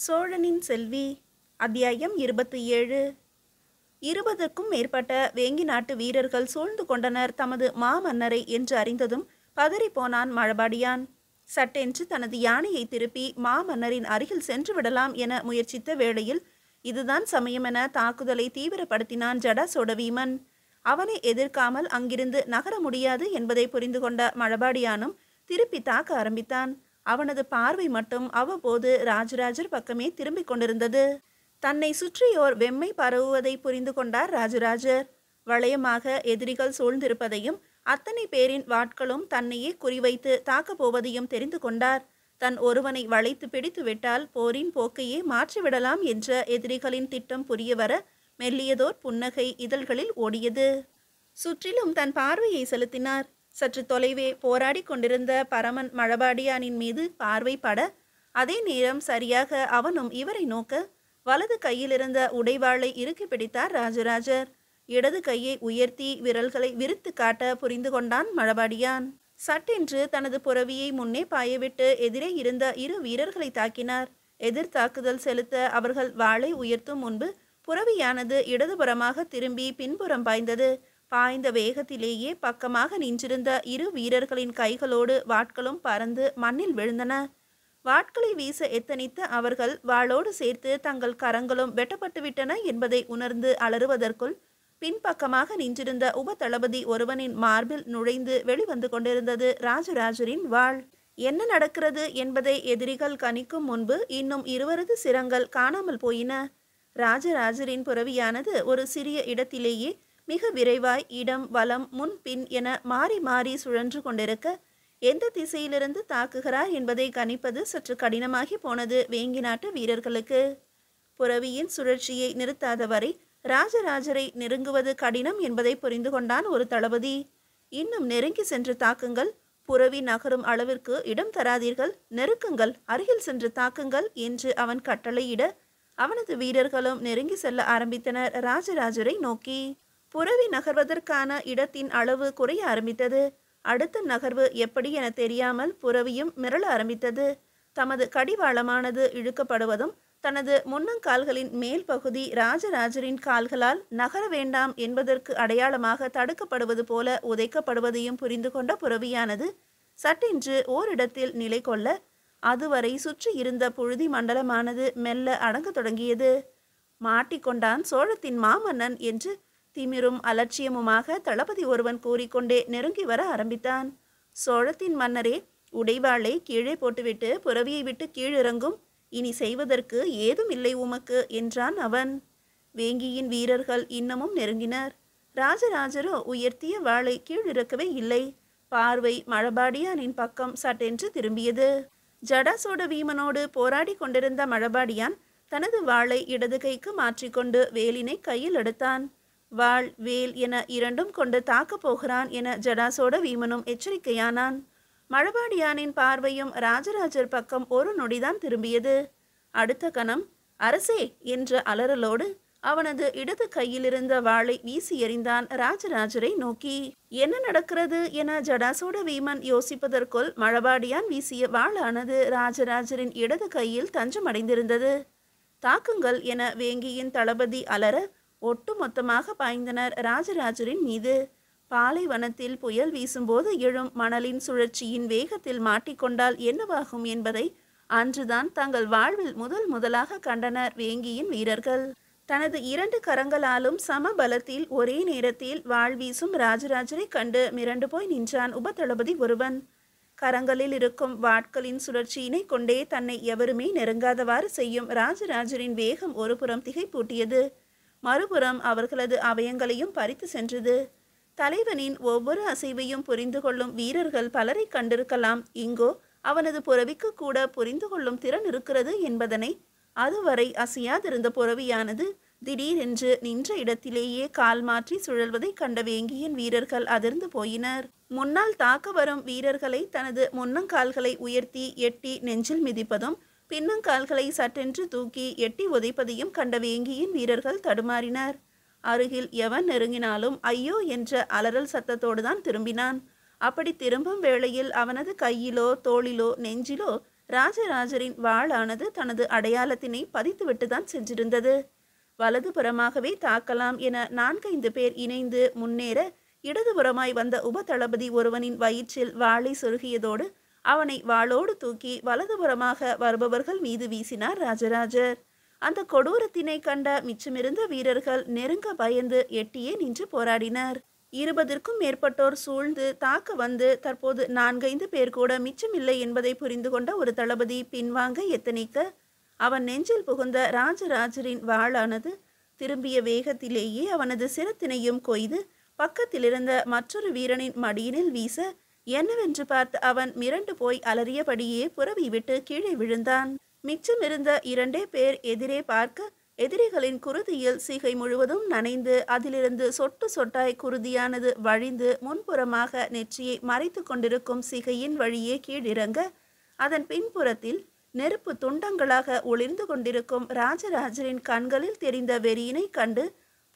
சோழனின் செல்வி. அத்தியாயம் 27. 20க்கும் மேற்பட்ட வேங்கி நாட்டு வீரர்கள் சூழ்ந்து கொண்டனர் தமது மாமன்னரை என்று அறிந்ததும் பதறிப்போனான் மழபாடியான். சட்டென்று தனது யானையை திருப்பி மாமன்னரின் அருகில் சென்று விடலாம் என முயற்சித்த வேளையில் இதுதான் சமயமென தாக்குதலை தீவிரப்படுத்தினான் ஜடாசோடவீமன். அவனை எதிர்க்காமல் அங்கிருந்து நகர முடியாது என்பதை புரிந்து கொண்ட மழபாடியானும் திருப்பி தாக்க ஆரம்பித்தான். அவனது பார்வை மட்டும் அவ்வப்போது ராஜராஜர் பக்கமே திரும்பிக் கொண்டிருந்தது. தன்னை சுற்றியோர் வெம்மை பரவுவதை புரிந்து கொண்டார் ராஜராஜர். வளையமாக எதிரிகள் சூழ்ந்திருப்பதையும் அத்தனை பேரின் வாட்களும் தன்னையே குறிவைத்து தாக்கப் போவதையும் தெரிந்து கொண்டார். தன் ஒருவனை வளைத்து பிடித்து விட்டால் போரின் போக்கையே மாற்றிவிடலாம் என்ற எதிரிகளின் திட்டம் புரியவர மெல்லியதோர் புன்னகை இதழ்களில் ஓடியது. சுற்றிலும் தன் பார்வையை செலுத்தினார். சற்று தொலைவே போராடி கொண்டிருந்த பரமன் மழபாடியானின் மீது பார்வை பட, அதே நேரம் சரியாக அவனும் இவரை நோக்க வலது கையிலிருந்த உடைவாளை இறுக்கி பிடித்தார் ராஜராஜர். இடது கையை உயர்த்தி விரல்களை விரித்து காட்ட புரிந்து கொண்டான் மழபாடியான். சட்டென்று தனது புரவியை முன்னே பாயவிட்டு எதிரே இருந்த இரு வீரர்களை தாக்கினார். எதிர் தாக்குதல் செலுத்த அவர்கள் வாளை உயர்த்தும் முன்பு புரவியானது இடதுபுறமாக திரும்பி பின்புறம் பாய்ந்தது. பாய்ந்த வேகத்திலேயே பக்கமாக நின்றிருந்த இரு வீரர்களின் கைகளோடு வாட்களும் பறந்து மண்ணில் விழுந்தன. வாட்களை வீச எத்தனித்த அவர்கள் வாளோடு சேர்த்து தங்கள் கரங்களும் வெட்டப்பட்டுவிட்டன என்பதை உணர்ந்து அலறுவதற்குள் பின்பக்கமாக நின்றிருந்த உப தளபதி ஒருவனின் மார்பில் நுழைந்து வெளிவந்து கொண்டிருந்தது ராஜராஜரின் வாள். என்ன நடக்கிறது என்பதை எதிரிகள் கணிக்கும் முன்பு இன்னும் இருவரது சிரங்கள் காணாமல் போயின. ராஜராஜரின் புரவியானது ஒரு சிறிய இடத்திலேயே மிக விரைவாய் இடம் வலம் முன் பின் என மாறி மாறி சுழன்று கொண்டிருக்க எந்த திசையிலிருந்து தாக்குகிறார் என்பதை கணிப்பது சற்று கடினமாகி போனது வேங்கி நாட்டு வீரர்களுக்கு. புரவியின் சுழற்சியை நிறுத்தாதவரை ராஜராஜரை நெருங்குவது கடினம் என்பதை புரிந்து கொண்டான் ஒரு தளபதி. இன்னும் நெருங்கி சென்று தாக்குங்கள், புரவி நகரும் அளவிற்கு இடம் தராதீர்கள், நெருக்குங்கள், அருகில் சென்று தாக்குங்கள் என்று அவன் கட்டளையிட அவனது வீரர்களும் நெருங்கி செல்ல ஆரம்பித்தனர் ராஜராஜரை நோக்கி. புரவி நகர்வதற்கான இடத்தின் அளவு குறைய ஆரம்பித்தது. அடுத்த நகர்வு எப்படி என தெரியாமல் புரவியும் மிரள ஆரம்பித்தது. தமது கடிவாளமானது இழுக்கப்படுவதும் தனது முன்னங்கால்களின் மேல் பகுதி ராஜராஜரின் கால்களால் நகர வேண்டாம் என்பதற்கு அடையாளமாக தடுக்கப்படுவது போல உதைக்கப்படுவதையும் புரிந்து கொண்ட புரவியானது சட்டென்று ஓரிடத்தில் நிலை கொள்ள அதுவரை சுற்றி இருந்த புழுதி மண்டலமானது மெல்ல அடங்க தொடங்கியது. மாட்டிக்கொண்டான் சோழத்தின் மாமன்னன் என்று திமிரும் அலட்சியமுமாக தளபதி ஒருவன் கூறிக்கொண்டே நெருங்கி வர ஆரம்பித்தான். சோழத்தின் மன்னரே, உடைவாளை கீழே போட்டுவிட்டு புரவியை விட்டு கீழிறங்கும், இனி செய்வதற்கு ஏதும் இல்லை உமக்கு என்றான் அவன். வேங்கியின் வீரர்கள் இன்னமும் நெருங்கினர். ராஜராஜரோ உயர்த்திய வாளை கீழிறக்கவே இல்லை. பார்வை மழபாடியானின் பக்கம் சட்டென்று திரும்பியது. ஜடாசோட வீமனோடு போராடி கொண்டிருந்த மழபாடியான் தனது வாளை இடது கைக்கு மாற்றிக்கொண்டு வேலினை கையில் எடுத்தான். வாள் வேல் என இரண்டும் கொண்டு தாக்கப் போகிறான் என ஜடாசோட வீமனும் எச்சரிக்கையானான். மழபாடியானின் பார்வையும் ராஜராஜர் பக்கம் ஒரு நொடிதான் திரும்பியது. அடுத்த கணம் அரசே என்ற அலறலோடு அவனது இடது கையிலிருந்த வாளை வீசி எறிந்தான் ராஜராஜரை நோக்கி. என்ன நடக்கிறது என ஜடாசோட வீமன் யோசிப்பதற்குள் மழபாடியான் வீசிய வாளானது ராஜராஜரின் இடது கையில் தஞ்சமடைந்திருந்தது. தாக்குங்கள் என வேங்கியின் தளபதி அலற ஒட்டு மொத்தமாக பாய்ந்தனர் ராஜராஜரின் மீது. பாலைவனத்தில் புயல் வீசும்போது எழும் மணலின் சுழற்சியின் வேகத்தில் மாட்டிக்கொண்டால் என்னவாகும் என்பதை அன்றுதான் தங்கள் வாழ்வில் முதலாக கண்டனர் வேங்கியின் வீரர்கள். தனது இரண்டு கரங்களாலும் சம பலத்தில் ஒரே நேரத்தில் வாழ் வீசும் ராஜராஜரை கண்டு மிரண்டு போய் நின்றான் உப தளபதி ஒருவன். கரங்களில் இருக்கும் வாட்களின் சுழற்சியினை கொண்டே தன்னை எவருமே நெருங்காதவாறு செய்யும் ராஜராஜரின் வேகம் ஒரு புறம் திகைப்பூட்டியது, மறுபுறம் அவர்களது அவயங்களையும் பறித்து சென்றது. தலைவனின் ஒவ்வொரு அசைவையும் புரிந்து கொள்ளும் வீரர்கள் பலரை கண்டிருக்கலாம். இங்கோ அவனது புரவிக்கு கூட புரிந்து கொள்ளும் திறன் இருக்கிறது என்பதனை அதுவரை அசையாதிருந்த புரவியானது திடீரென்று நின்ற இடத்திலேயே கால் மாற்றி சுழல்வதை கண்ட வேங்கியின் வீரர்கள் அதிர்ந்து போயினர். முன்னால் தாக்க வரும் வீரர்களை தனது முன்னங்கால்களை உயர்த்தி எட்டி நெஞ்சில் மிதிப்பதும் பின்னங்கால்களை சட்டென்று தூக்கி எட்டி உதைப்பதையும் கண்ட வேங்கியின் வீரர்கள் தடுமாறினர். அருகில் எவன் நெருங்கினாலும் ஐயோ என்ற அலறல் சத்தத்தோடுதான் திரும்பினான். அப்படி திரும்பும் வேளையில் அவனது கையிலோ தோளிலோ நெஞ்சிலோ ராஜராஜரின் வாளானது தனது அடையாளத்தினை பதித்துவிட்டுதான் சென்றிருந்தது. வலதுபுறமாகவே தாக்கலாம் என 4-5 பேர் இணைந்து முன்னேற இடதுபுறமாய் வந்த உபதளபதி ஒருவனின் வயிற்றில் வாளை சொருகியதோடு அவனை வாளோடு தூக்கி வலதுபுறமாக வருபவர்கள் மீது வீசினார் ராஜராஜர். அந்த கொடூரத்தினை கண்ட மிச்சமிருந்த வீரர்கள் நெருங்க பயந்து எட்டியே நின்று போராடினர். 20ற்கும் மேற்பட்டோர் சூழ்ந்து தாக்க வந்து தற்போது 4-5 பேர் கூட மிச்சமில்லை என்பதை புரிந்து கொண்ட ஒரு தளபதி பின்வாங்க எத்தனிக்க அவன் நெஞ்சில் புகுந்த ராஜராஜரின் வாளானது திரும்பிய வேகத்திலேயே அவனது சிரத்தினையும் கொய்து பக்கத்திலிருந்த மற்றொரு வீரனின் மடியினில் வீச என்னவென்று பார்த்து அவன் மிரண்டு போய் அலறியபடியே புரவி விட்டு கீழே விழுந்தான். மிச்சமிருந்த 2 பேர் எதிரே பார்க்க எதிரிகளின் குருதியில் சிகை முழுவதும் நனைந்து அதிலிருந்து சொட்டு சொட்டாய் குருதியானது வழிந்து முன்புறமாக நெற்றியை மறைத்து கொண்டிருக்கும் சிகையின் வழியே கீழிறங்க அதன் பின்புறத்தில் நெருப்பு துண்டங்களாக ஒளிர்ந்து கொண்டிருக்கும் ராஜராஜரின் கண்களில் தெரிந்த வெறியினை கண்டு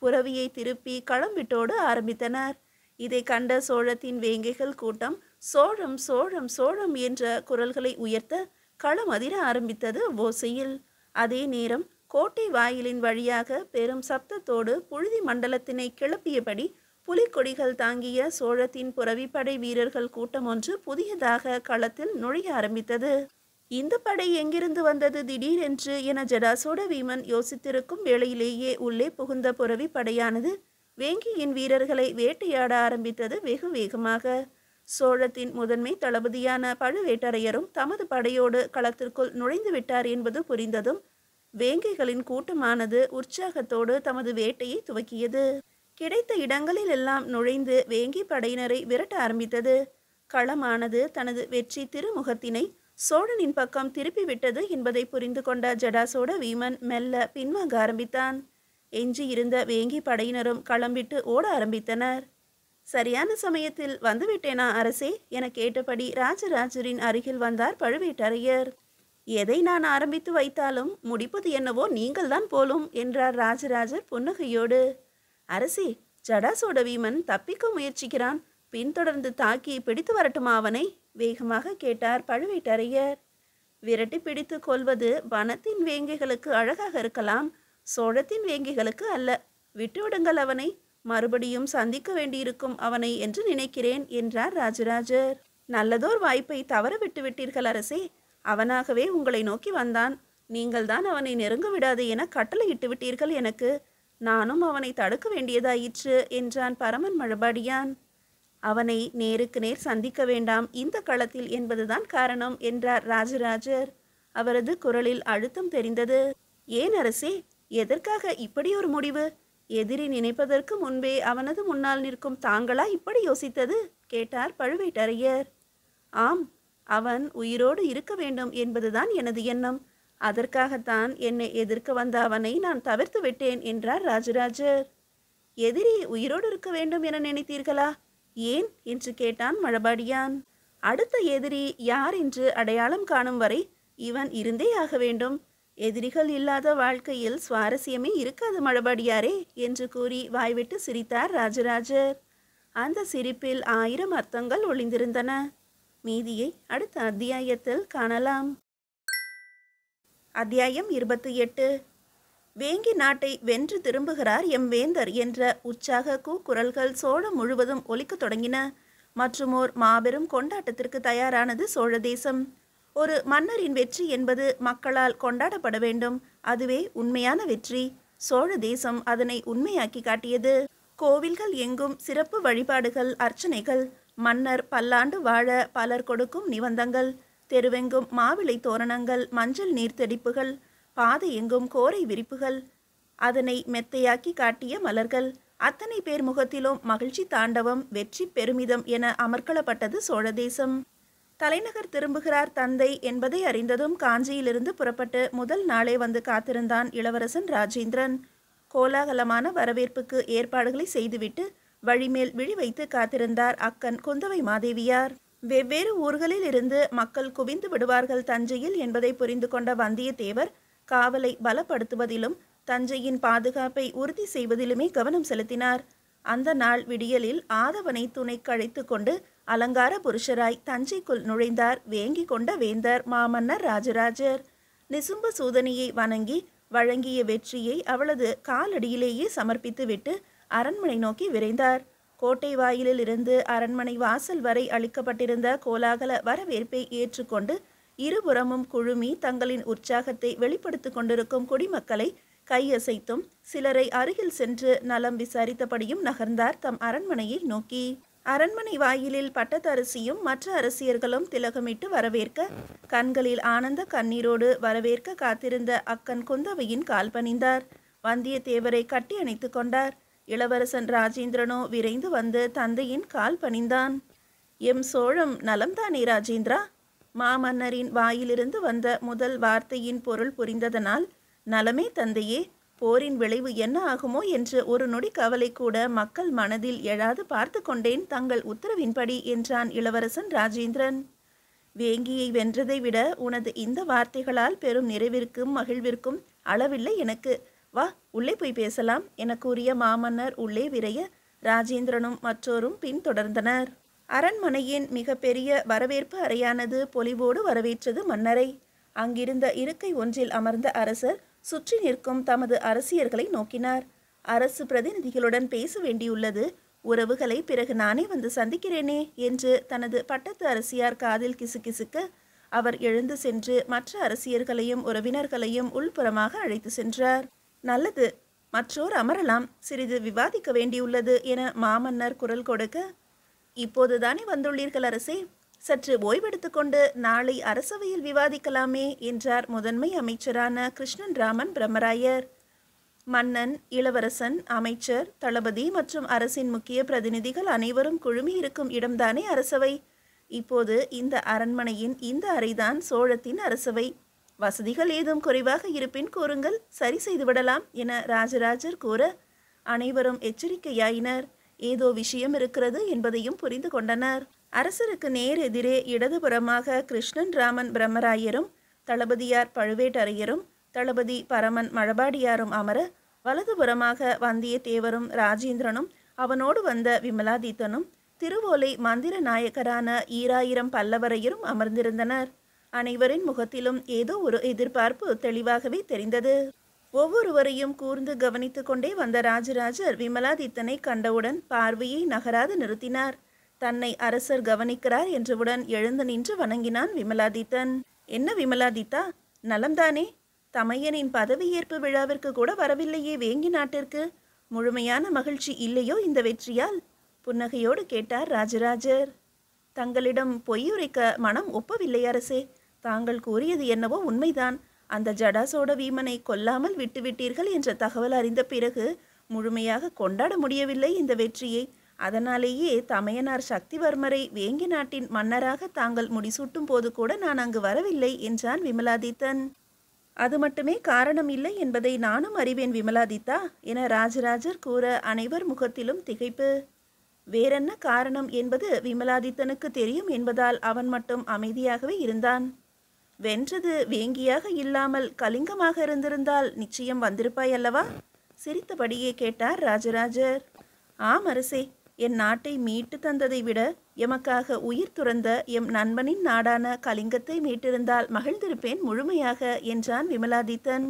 புரவியை திருப்பி களம்பிட்டோடு ஆரம்பித்தனர். இதை கண்ட சோழத்தின் வேங்கைகள் கூட்டம் சோழம் சோழம் சோழம் என்ற குரல்களை உயர்த்த களமதிர ஆரம்பித்தது ஓசையில். அதே நேரம் கோட்டை வாயிலின் வழியாக பெரும் சப்தத்தோடு புழுதி மண்டலத்தினை கிளப்பியபடி புலிக்கொடிகள் தாங்கிய சோழத்தின் புரவிப்படை வீரர்கள் கூட்டம் ஒன்று புதியதாக களத்தில் நுழைய ஆரம்பித்தது. இந்த படை எங்கிருந்து வந்தது திடீரென்று என ஜடாசோட வீமன் யோசித்திருக்கும் வேளையிலேயே உள்ளே புகுந்த புரவி படையானது வேங்கியின் வீரர்களை வேட்டையாட ஆரம்பித்தது வெகு வேகமாக. சோழத்தின் முதன்மை தளபதியான பழுவேட்டரையரும் தமது படையோடு களத்திற்குள் நுழைந்து விட்டார் என்பது புரிந்ததும் வேங்கைகளின் கூட்டமானது உற்சாகத்தோடு தமது வேட்டையை துவக்கியது. கிடைத்த இடங்களில் எல்லாம் நுழைந்து வேங்கி படையினரை விரட்ட ஆரம்பித்தது. களமானது தனது வெற்றி திருமுகத்தினை சோழனின் பக்கம் திருப்பிவிட்டது என்பதை புரிந்து கொண்ட ஜடாசோட வீமன் மெல்ல பின்வாங்க ஆரம்பித்தான். எஞ்சி இருந்த வேங்கி படையினரும் களம்பிட்டு ஓட ஆரம்பித்தனர். சரியான சமயத்தில் வந்துவிட்டேனா அரசே என கேட்டபடி ராஜராஜரின் அருகில் வந்தார் பழுவேட்டரையர். எதை நான் ஆரம்பித்து வைத்தாலும் முடிப்பது என்னவோ நீங்கள்தான் போலும் என்றார் ராஜராஜர் புன்னகையோடு. அரசே, ஜடாசோட வீமன் தப்பிக்க முயற்சிக்கிறான், பின்தொடர்ந்து தாக்கி பிடித்து வரட்டுமா அவனை வேகமாக கேட்டார் பழுவேட்டரையர். விரட்டி பிடித்து கொள்வது வனத்தின் வேங்கைகளுக்கு அழகாக இருக்கலாம், சோழத்தின் வேங்கைகளுக்கு அல்ல. விட்டுவிடுங்கள் அவனை, மறுபடியும் சந்திக்க வேண்டியிருக்கும் அவனை என்று நினைக்கிறேன் என்றார் ராஜராஜர். நல்லதோர் வாய்ப்பை தவற விட்டு விட்டீர்கள் அரசே. அவனாகவே உங்களை நோக்கி வந்தான், நீங்கள்தான் அவனை நெருங்க விடாது என கட்டளையிட்டு விட்டீர்கள் எனக்கு. நானும் அவனை தடுக்க வேண்டியதாயிற்று என்றான் பரமன் மழபாடியான். அவனை நேருக்கு நேர் சந்திக்க வேண்டாம் இந்த களத்தில் என்பதுதான் காரணம் என்றார் ராஜராஜர். அவரது குரலில் அழுத்தம் தெரிந்தது. ஏன் அரசே, எதற்காக இப்படி ஒரு முடிவு? எதிரி நினைப்பதற்கு முன்பே அவனது முன்னால் நிற்கும் தாங்களா இப்படி யோசித்தது கேட்டார் பழுவேட்டரையர். ஆம், அவன் உயிரோடு இருக்க வேண்டும் என்பதுதான் எனது எண்ணம். அதற்காகத்தான் என்னை எதிர்க்க வந்த அவனை நான் தவிர்த்து விட்டேன் என்றார் ராஜராஜர். எதிரி உயிரோடு இருக்க வேண்டும் என நினைத்தீர்களா? ஏன் என்று கேட்டான் மழபாடியான். அடுத்த எதிரி யார் என்று அடையாளம் காணும் வரை இவன் இருந்தே ஆக வேண்டும். எதிரிகள் இல்லாத வாழ்க்கையில் சுவாரஸ்யமே இருக்காது மழபாடியாரே என்று கூறி வாய்விட்டு சிரித்தார் ராஜராஜர். அந்த சிரிப்பில் 1000 அர்த்தங்கள் ஒளிந்திருந்தன. மீதியை அடுத்த அத்தியாயத்தில் காணலாம். அத்தியாயம் 28. வேங்கி நாட்டை வென்று திரும்புகிறார் எம் வேந்தர் என்ற உற்சாக கூக்குரல்கள் சோழம் முழுவதும் ஒலிக்கத் தொடங்கின. மற்றுமோர் மாபெரும் கொண்டாட்டத்திற்கு தயாரானது சோழ தேசம். ஒரு மன்னரின் வெற்றி என்பது மக்களால் கொண்டாடப்பட வேண்டும். அதுவே உண்மையான வெற்றி. சோழ தேசம் அதனை உண்மையாக்கி காட்டியது. கோவில்கள் எங்கும் சிறப்பு வழிபாடுகள், அர்ச்சனைகள், மன்னர் பல்லாண்டு வாழ பலர் கொடுக்கும் நிபந்தங்கள், தெருவெங்கும் மாவிளை தோரணங்கள், மஞ்சள் நீர்த்தெடிப்புகள், பாதை எங்கும் கோரை விரிப்புகள், அதனை மெத்தையாக்கி காட்டிய மலர்கள், அத்தனை பேர் முகத்திலும் மகிழ்ச்சி தாண்டவம், வெற்றி பெருமிதம் என அமர்க்களப்பட்டது சோழ தேசம். தலைநகர் திரும்புகிறார் தந்தை என்பதை அறிந்ததும் காஞ்சியிலிருந்து புறப்பட்டு முதல் நாளே வந்து காத்திருந்தான் இளவரசன் ராஜேந்திரன். கோலாகலமான வரவேற்புக்கு ஏற்பாடுகளை செய்துவிட்டு வழிமேல் விழி வைத்து காத்திருந்தார் அக்கன் குந்தவை மாதேவியார். வெவ்வேறு ஊர்களில் இருந்து மக்கள் குவிந்து விடுவார்கள் தஞ்சையில் என்பதை புரிந்து கொண்ட வந்தியத்தேவர் காவலை பலப்படுத்துவதிலும் தஞ்சையின் பாதுகாப்பை உறுதி செய்வதிலுமே கவனம் செலுத்தினார். அந்த நாள் விடியலில் ஆதவனை துணைக்கு அழைத்து கொண்டு அலங்கார புருஷராய் தஞ்சைக்குள் நுழைந்தார் வேங்கி கொண்ட வேந்தர் மாமன்னர் ராஜராஜர். நிசும்ப சூதனியை வணங்கி வழங்கிய வெற்றியை அவளது காலடியிலேயே சமர்ப்பித்துவிட்டு அரண்மனை நோக்கி விரைந்தார். கோட்டை வாயிலில் இருந்து அரண்மனை வாசல் வரை அளிக்கப்பட்டிருந்த கோலாகல வரவேற்பை ஏற்றுக்கொண்டு இருபுறமும் குழுமி தங்களின் உற்சாகத்தை வெளிப்படுத்திக் கொண்டிருக்கும் குடிமக்களை கையசைத்தும் சிலரை அருகில் சென்று நலம் விசாரித்தபடியும் நகர்ந்தார் தம் அரண்மனையை நோக்கி. அரண்மனை வாயிலில் பட்டத்தரசியும் மற்ற அரசியர்களும் திலகமிட்டு வரவேற்க, கண்களில் ஆனந்த கண்ணீரோடு வரவேற்க காத்திருந்த அக்கன் குந்தவையின் கால் பணிந்தார். வந்தியத்தேவரை கட்டி அணைத்து கொண்டார். இளவரசன் ராஜேந்திரனோ விரைந்து வந்து தந்தையின் கால் பணிந்தான். எம் சோழம் நலம்தானே ராஜேந்திரா? மாமன்னரின் வாயிலிருந்து வந்த முதல் வார்த்தையின் பொருள் புரிந்ததனால், நலமே தந்தையே, போரின் விளைவு என்ன ஆகுமோ என்று ஒரு நொடி கவலை கூட மக்கள் மனதில் எழாது பார்த்து கொண்டேன் தங்கள் உத்தரவின்படி என்றான் இளவரசன் ராஜேந்திரன். வேங்கியை வென்றதை விட உனது இந்த வார்த்தைகளால் பெரும் நிறைவிற்கும் மகிழ்விற்கும் அளவில்லை எனக்கு. வா, உள்ளே போய் பேசலாம் என கூறிய மாமன்னர் உள்ளே விரைய ராஜேந்திரனும் மற்றோரும் பின்தொடர்ந்தனர். அரண்மனையின் மிக பெரிய வரவேற்பு அறையானது பொலிவோடு வரவேற்றது மன்னரை. அங்கிருந்த இருக்கை ஒன்றில் அமர்ந்த அரசர் சுற்றி நிற்கும் தமது அரசியர்களை நோக்கினார். அரசு பிரதிநிதிகளுடன் பேச வேண்டியுள்ளது, உறவுகளை பிறகு நானே வந்து சந்திக்கிறேனே என்று தனது பட்டத்து அரசியார் காதில் கிசுகிசுக்க அவர் எழுந்து சென்று மற்ற அரசியர்களையும் உறவினர்களையும் உள்புறமாக அழைத்து சென்றார். நல்லது, மற்றோர் அமரலாம், சிறிது விவாதிக்க வேண்டியுள்ளது என மாமன்னர் குரல் கொடுக்க, இப்போதுதானே வந்துள்ளீர்கள் அரசே, சற்று ஓய்வெடுத்து கொண்டு நாளை அரசவையில் விவாதிக்கலாமே என்றார் முதன்மை அமைச்சரான கிருஷ்ணன் ராமன் பிரம்மராயர். மன்னன், இளவரசன், அமைச்சர், தளபதி மற்றும் அரசின் முக்கிய பிரதிநிதிகள் அனைவரும் குழுமி இருக்கும் இடம்தானே அரசவை. இப்போது இந்த அரண்மனையின் இந்த அறைதான் சோழத்தின் அரசவை. வசதிகள் ஏதும் குறைவாக இருப்பின் கூறுங்கள், சரி செய்துவிடலாம் என ராஜராஜர் கூற அனைவரும் எச்சரிக்கையாயினர். ஏதோ விஷயம் இருக்கிறது என்பதையும் புரிந்து கொண்டனர். அரசருக்கு நேர் எதிரே இடதுபுறமாக கிருஷ்ணன் ராமன் பிரம்மராயரும் தளபதியார் பழுவேட்டரையரும் தளபதி பரமன் மழபாடியாரும் அமர, வலதுபுறமாக வந்தியத்தேவரும் ராஜேந்திரனும் அவனோடு வந்த விமலாதித்தனும் திருவோலை மந்திர நாயக்கரான ஈராயிரம் பல்லவரையரும் அமர்ந்திருந்தனர். அனைவரின் முகத்திலும் ஏதோ ஒரு எதிர்பார்ப்பு தெளிவாகவே தெரிந்தது. ஒவ்வொருவரையும் கூர்ந்து கவனித்து கொண்டே வந்த ராஜராஜர் விமலாதித்தனை கண்டவுடன் பார்வையை நகராது நிறுத்தினார். தன்னை அரசர் கவனிக்கிறார் என்றவுடன் எழுந்து நின்று வணங்கினான் விமலாதித்தன். என்ன விமலாதித்தா, நலம்தானே? தமையனின் பதவியேற்பு விழாவிற்கு கூட வரவில்லையே வேங்கி நாட்டிற்கு. முழுமையான மகிழ்ச்சி இல்லையோ இந்த வெற்றியால்? புன்னகையோடு கேட்டார் ராஜராஜர். தங்களிடம் பொய்யுரைக்க மனம் ஒப்பவில்லை அரசே. தாங்கள் கூறியது என்னவோ உண்மைதான். அந்த ஜடாசோட வீமனை கொல்லாமல் விட்டுவிட்டீர்கள் என்ற தகவல் அறிந்த பிறகு முழுமையாக கொண்டாட முடியவில்லை இந்த வெற்றியை. அதனாலேயே தமையனார் சக்திவர்மரை வேங்கி நாட்டின் மன்னராக தாங்கள் முடிசூட்டும் போது கூட நான் அங்கு வரவில்லை என்றான் விமலாதித்தன். அது மட்டுமே காரணம் இல்லை என்பதை நானும் அறிவேன் விமலாதித்தா என ராஜராஜர் கூற அனைவர் முகத்திலும் திகைப்பு. வேறென்ன காரணம் என்பது விமலாதித்தனுக்கு தெரியும் என்பதால் அவன் மட்டும் அமைதியாகவே இருந்தான். வென்றது வேங்கியாக இல்லாமல் கலிங்கமாக இருந்திருந்தால் நிச்சயம் வந்திருப்பாய் அல்லவா? சிரித்தபடியே கேட்டார் ராஜராஜர். ஆம் அரசே, என் நாட்டை மீட்டு தந்ததை விட எமக்காக உயிர் துறந்த எம் நண்பனின் நாடான கலிங்கத்தை மீட்டிருந்தால் மகிழ்ந்திருப்பேன் முழுமையாக என்றான் விமலாதித்தன்.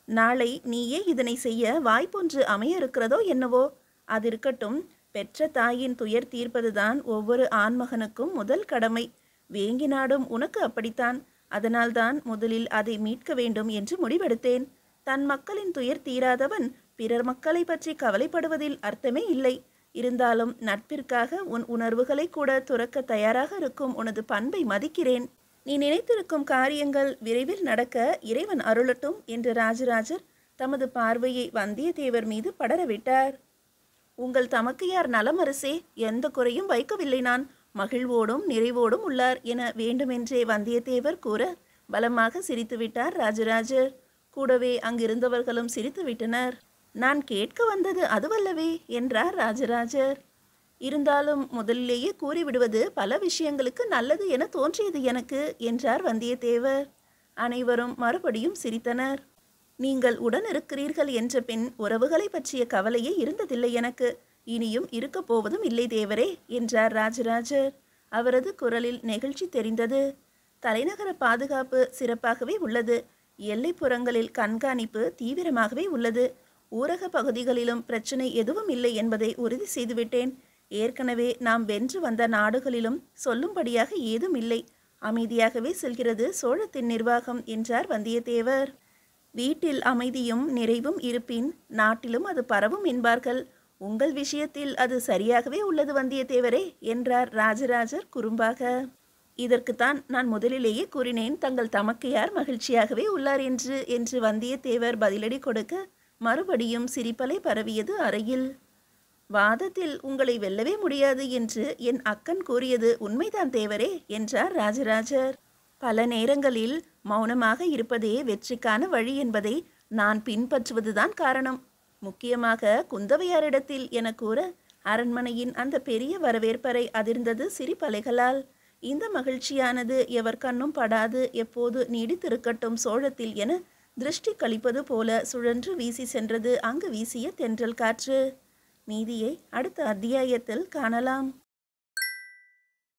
நாளை நீயே இதனை செய்ய வாய்ப்பொன்று அமைய இருக்கிறதோ என்னவோ? அது இருக்கட்டும், பெற்ற தாயின் துயர் தீர்ப்பதுதான் ஒவ்வொரு ஆண்மகனுக்கும் முதல் கடமை. வேங்கி நாடும் உனக்கு அப்படித்தான். அதனால்தான் முதலில் அதை மீட்க வேண்டும் என்று முடிவெடுத்தேன். தன் மக்களின் துயர் தீராதவன் பிறர் மக்களை பற்றி கவலைப்படுவதில் அர்த்தமே இல்லை. இருந்தாலும் நட்பிற்காக உன் உணர்வுகளை கூட துறக்க தயாராக இருக்கும் உனது பண்பை மதிக்கிறேன். நீ நினைத்திருக்கும் காரியங்கள் விரைவில் நடக்க இறைவன் அருளட்டும் என்று ராஜராஜர் தமது பார்வையை வந்தியத்தேவர் மீது படரவிட்டார். உங்கள் தமக்கையார் நலம் அரசே, எந்த குறையும் வைக்கவில்லை. நான் மகிழ்வோடும் நிறைவோடும் உள்ளார் என வேண்டுமென்றே வந்தியத்தேவர் கூற பலமாக சிரித்துவிட்டார் ராஜராஜர். கூடவே அங்கிருந்தவர்களும் சிரித்துவிட்டனர். நான் கேட்க வந்தது அதுவல்லவே என்றார் ராஜராஜர். இருந்தாலும் முதலிலேயே கூறிவிடுவது பல விஷயங்களுக்கு நல்லது என தோன்றியது எனக்கு என்றார் வந்தியத்தேவர். அனைவரும் மறுபடியும் சிரித்தனர். நீங்கள் உடன் இருக்கிறீர்கள் என்ற பின் உறவுகளை பற்றிய கவலையே இருந்ததில்லை எனக்கு. இனியும் இருக்கப் போவதும் இல்லை தேவரே என்றார் ராஜராஜர். அவரது குரலில் நெகிழ்ச்சி தெரிந்தது. தலைநகர பாதுகாப்பு சிறப்பாகவே உள்ளது. எல்லைப்புறங்களில் கண்காணிப்பு தீவிரமாகவே உள்ளது. ஊரக பகுதிகளிலும் பிரச்சனை எதுவும் இல்லை என்பதை உறுதி செய்துவிட்டேன். ஏற்கனவே நாம் வென்று வந்த நாடுகளிலும் சொல்லும்படியாக ஏதும் இல்லை. அமைதியாகவே செல்கிறது சோழத்தின் நிர்வாகம் என்றார் வந்தியத்தேவர். வீட்டில் அமைதியும் நிறைவும் இருப்பின் நாட்டிலும் அது பரவும் என்பார்கள். உங்கள் விஷயத்தில் அது சரியாகவே உள்ளது வந்தியத்தேவரே என்றார் ராஜராஜர் குறும்பாக. இதற்குத்தான் நான் முதலிலேயே கூறினேன் தங்கள் தமக்கையார் மகிழ்ச்சியாகவே உள்ளார் என்று வந்தியத்தேவர் பதிலடி கொடுக்க மறுபடியும் சிரிப்பலை பரவியது அறையில். வாதத்தில் உங்களை வெல்லவே முடியாது என்று என் அக்கன் கூறியது உண்மைதான் தேவரே என்றார் ராஜராஜர். பல நேரங்களில் மௌனமாக இருப்பதே வெற்றிக்கான வழி என்பதை நான் பின்பற்றுவதுதான் காரணம். முக்கியமாக குந்தவையாரிடத்தில் என கூற அரண்மனையின் அந்த பெரிய வரவேற்பறை அதிர்ந்தது சிரிப்பலைகளால். இந்த மகிழ்ச்சியானது எவர் கண்ணும் படாது எப்போது நீடித்திருக்கட்டும் சோழத்தில் என திருஷ்டி கழிப்பது போல சுழன்று வீசி சென்றது அங்கு வீசிய தென்றல் காற்று. மீதியை அடுத்த அத்தியாயத்தில் காணலாம்.